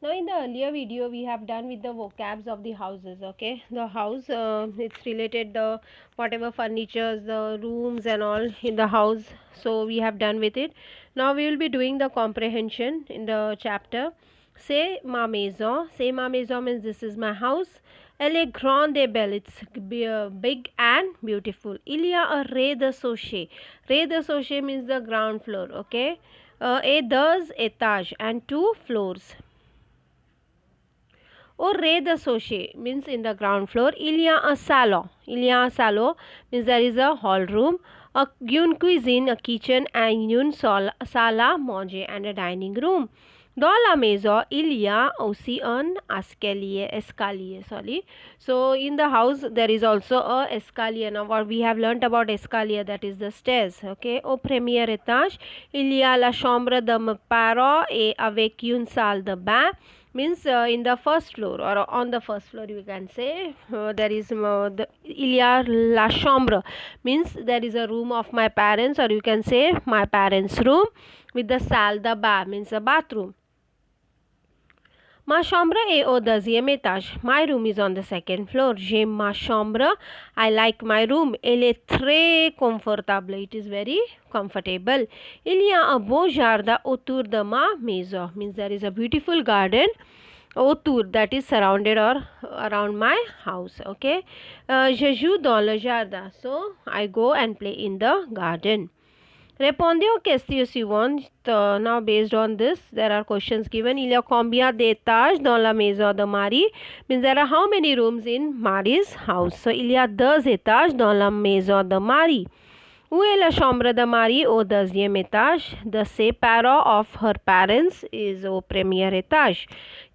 Now in the earlier video we have done with the vocabs of the houses. Okay, the house, it's related the whatever furnitures, the rooms and all in the house. So we have done with it. Now we will be doing the comprehension in the chapter. C'est ma maison. C'est ma maison means this is my house. Elle est grande et belle. It's big and beautiful. Il y a un rez-de-chaussée. Rez-de-chaussée means the ground floor. Okay, et deux étages and two floors. Au rez-de-chaussée means in the ground floor. Il y a un salon. Il y a un salon means there is a hall room. Une cuisine, a kitchen and une salle à manger and a dining room. Dans la maison, il y a aussi un escalier, sorry. So in the house there is also a escalier. Now what we have learnt about escalier, that is the stairs. Okay. Au premier étage, il y a la chambre de mes parents et avec une salle de bain. Means in the first floor or on the first floor you can say there is il y a la chambre means there is a room of my parents, or you can say my parents room, with the salle de bain means a bathroom. Ma chambre est au deuxième étage. My room is on the second floor. J'aime ma chambre. I like my room. Elle est très confortable. It is very comfortable. Il y a un beau jardin autour de ma maison. Means there is a beautiful garden autour, that is surrounded or around my house. Okay. Je joue dans le jardin. So I go and play in the garden. Répondez aux questions suivantes. Now based on this there are questions given. Il y a combien d'étages dans la maison de Marie? Means there are how many rooms in Marie's house. So il y a deux étages dans la maison de Marie. Où est la chambre de Marie? Au deuxième étage. The séparant of her parents is au premier étage.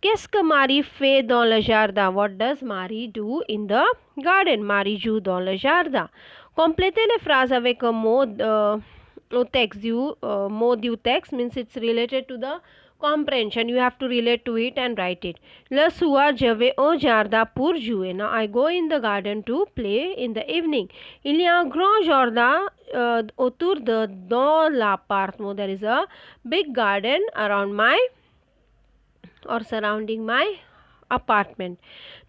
Qu'est-ce que Marie fait dans le jardin? What does Marie do in the garden? Marie joue dans le jardin. Complétez les phrases avec un mot text. Mot du texte means it's related to the comprehension. You have to relate to it and write it. Le soir, je vais au jardin pour jouer. Now I go in the garden to play in the evening. Il y a un grand jardin autour de dans l'appartement. There is a big garden around my or surrounding my apartment.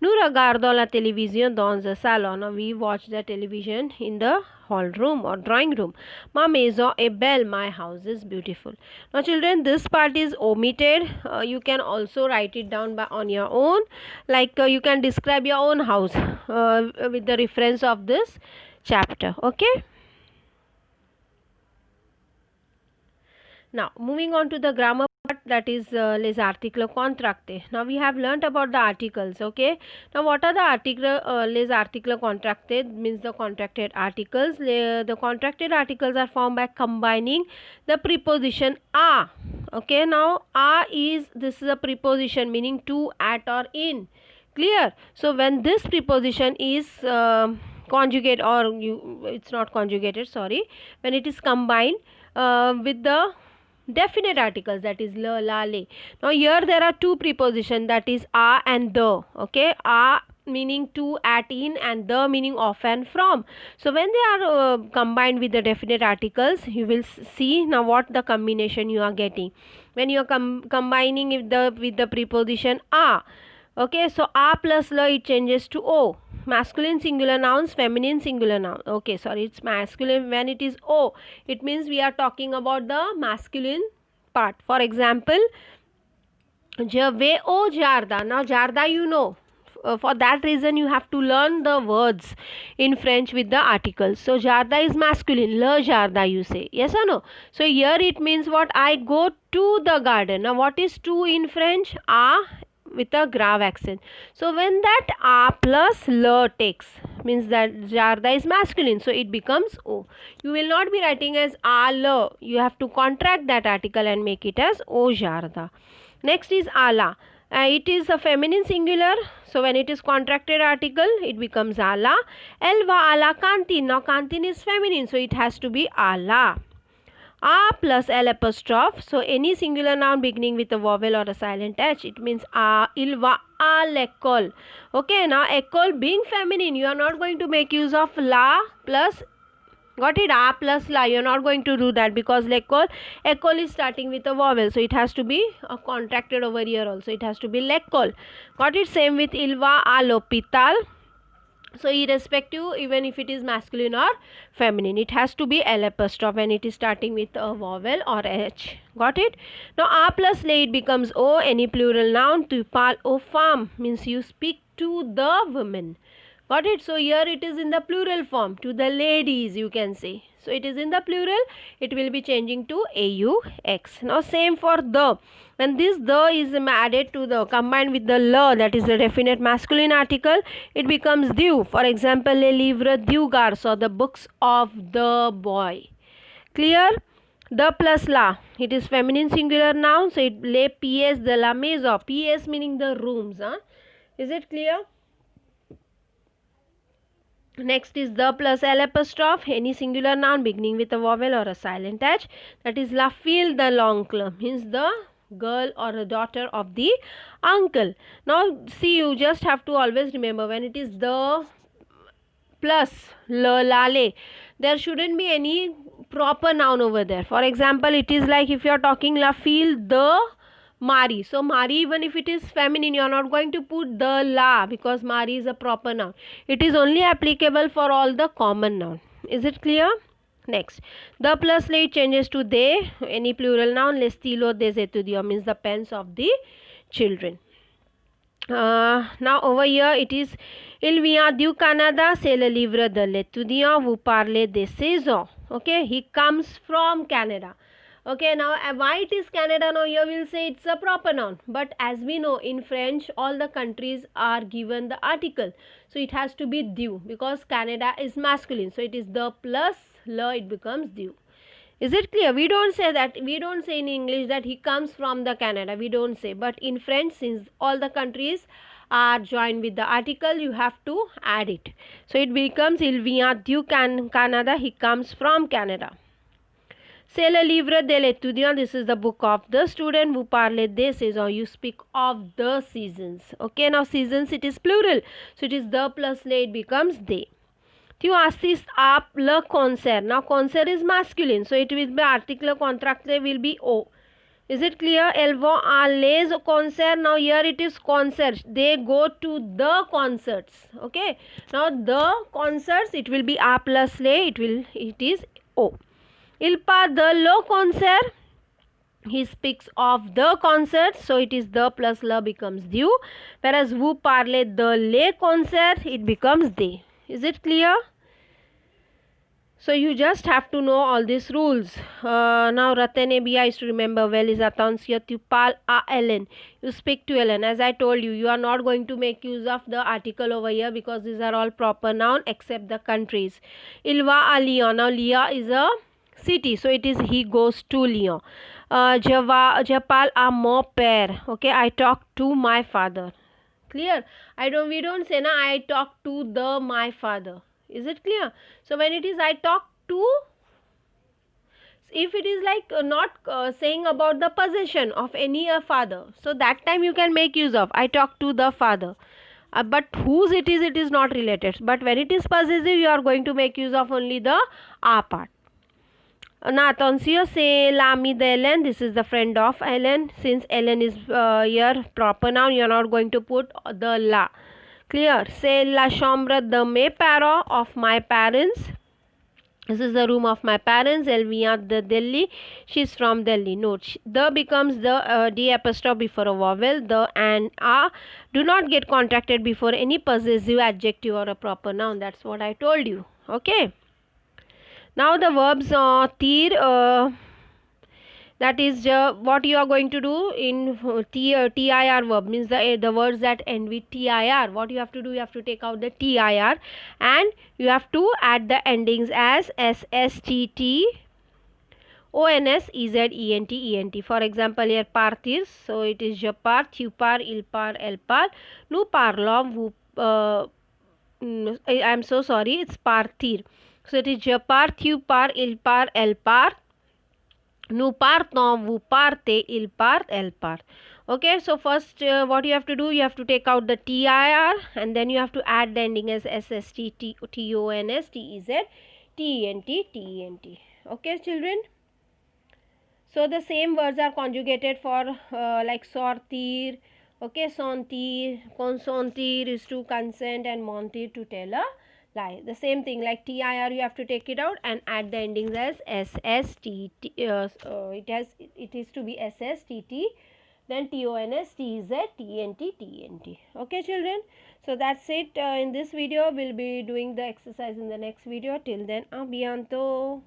Nous regardons la télévision dans le salon. Now we watch the television in the hall room or drawing room. Ma maison est belle. My house is beautiful. Now children, this part is omitted. You can also write it down on your own. Like you can describe your own house with the reference of this chapter. Okay. Now moving on to the grammar part, that is les articles contractés. Now we have learnt about the articles. Okay. Now what are the les articles contractés? Means the contracted articles. The contracted articles are formed by combining the preposition a. Okay. Now this is a preposition meaning to, at or in. Clear? So when this preposition is conjugate, or it's not conjugated, sorry, when it is combined with the definite articles, that is la, le. Now here there are two prepositions, that is a and the. Okay, a meaning to, at, in, and the meaning of and from. So when they are combined with the definite articles, you will see now what the combination you are getting when you are combining with the preposition a. Okay, so a plus la, it changes to o. Masculine singular nouns, feminine singular noun. Okay, sorry, it's masculine. When it is o, it means we are talking about the masculine part. For example, je vais au jardin. Now jardin, you know, for that reason you have to learn the words in French with the articles. So jardin is masculine, le jardin you say, yes or no? So here it means what? I go to the garden. Now what is to in French? A with a grave accent. So when that a plus le takes, means that jardin is masculine, so it becomes o. You will not be writing as a le. You have to contract that article and make it as o jardin. Next is ala. It is a feminine singular, so when it is contracted article, it becomes ala. Elle va à la cantine. Now cantine is feminine, so it has to be ala. A plus L apostrophe. So any singular noun beginning with a vowel or a silent H, it means il va à l'école. Okay, now école being feminine, you are not going to make use of la plus Got it? A plus la. You're not going to do that because lekol. Ekol is starting with a vowel. So it has to be contracted over here also. It has to be lekol. Got it? Same with ilva a lopital. So irrespective, even if it is masculine or feminine, it has to be L apostrophe when it is starting with a vowel or H. Got it? Now A plus le, it becomes O. Any plural noun. Tu parles aux femmes means you speak to the women. Got it? So here it is in the plural form, to the ladies you can say. So it is in the plural, it will be changing to AUX. Now same for the. When this the is added to the, combined with the la, that is the definite masculine article, it becomes du. For example, les livres du garçon, the books of the boy. Clear? The plus la, it is feminine singular noun, so it les pièces de la maison. Pièces meaning the rooms. Is it clear? Next is the plus L apostrophe, any singular noun beginning with a vowel or a silent H. That is la fille de l'oncle, means the girl or the daughter of the uncle. Now see, you just have to always remember when it is the plus le, la, le, there shouldn't be any proper noun over there. For example, it is like if you are talking la fille de Mari. So Mari, even if it is feminine, you are not going to put the la because Mari is a proper noun. It is only applicable for all the common noun. Is it clear? Next, the plus le changes to they, any plural noun. Les stylos des étudiants means the pens of the children. Now over here it is il vient du Canada, c'est le livre de l'étudiant, vous parlez des saisons. Okay, he comes from Canada. Okay, now why it is Canada? Now here we'll say it's a proper noun, but as we know in French all the countries are given the article, so it has to be du because Canada is masculine, so it is the plus le, it becomes du. Is it clear? We don't say that, we don't say in English that he comes from the Canada, we don't say, but in French since all the countries are joined with the article, you have to add it, so it becomes il vient du Canada, he comes from Canada. C'est le livre de l'étudiant, this is the book of the student. Vous parlez des saisons, you speak of the seasons. Okay, now seasons it is plural, so it is the plus le, it becomes they. Tu assistes à le concert. Now concert is masculine, so it will be article contracté will be O. Is it clear? Elles vont à les concerts. Now here it is concerts, they go to the concerts. Okay, now the concerts it will be A plus le, it is O. Il part de le concert, he speaks of the concerts, so it is the plus le becomes du, whereas vous parlez de les concerts, it becomes they. Is it clear? So you just have to know all these rules. Now retenez bien is to remember well is attention, tu parles à Hélène, you speak to Hélène. As I told you, you are not going to make use of the article over here because these are all proper noun except the countries. Il va à Lyon. Now Lyon is a city, so it is he goes to Lyon. Je parle à mon père. Okay, I talk to my father. Clear? We don't say na I talk to the my father. Is it clear? So when it is I talk to, if it is like not saying about the possession of any father, so that time you can make use of I talk to the father. But whose it is not related. But when it is possessive, you are going to make use of only the a part. Now attention, c'est l'ami d'Hélène, this is the friend of Hélène. Since Hélène is here proper noun, you are not going to put the la. Clear? C'est la chambre de mes parents, of my parents. This is the room of my parents. Elle vient de Delhi, she is from Delhi. Note, the becomes the d apostrophe before a vowel. The and a do not get contracted before any possessive adjective or a proper noun. That's what I told you. Okay. Now the verbs tir, that is what you are going to do in TIR verb, means the words that end with TIR. What you have to do, you have to take out the TIR and you have to add the endings as SSTT, ONS, EZ, ENT. For example, here partir, so it is je pars, tu pars, il part, elle part. Nous parlons, vous, I am so sorry, it's partir. So it is je pars, tu pars, il part, elle part. Nous partons, vous partez, il part, elle part. Okay, so first what you have to do, you have to take out the TIR and then you have to add the ending as SST, TONS, TEZ, tent. Okay, children. So the same words are conjugated for like sortir. Okay, sontir, consontir is to consent, and montir to tell a lie. The same thing, like tir, you have to take it out and add the endings as sst. It is to be sstt, then tons, tz, tnt. Okay, children. So that's it. In this video, we'll be doing the exercise in the next video. Till then, abhiyanto.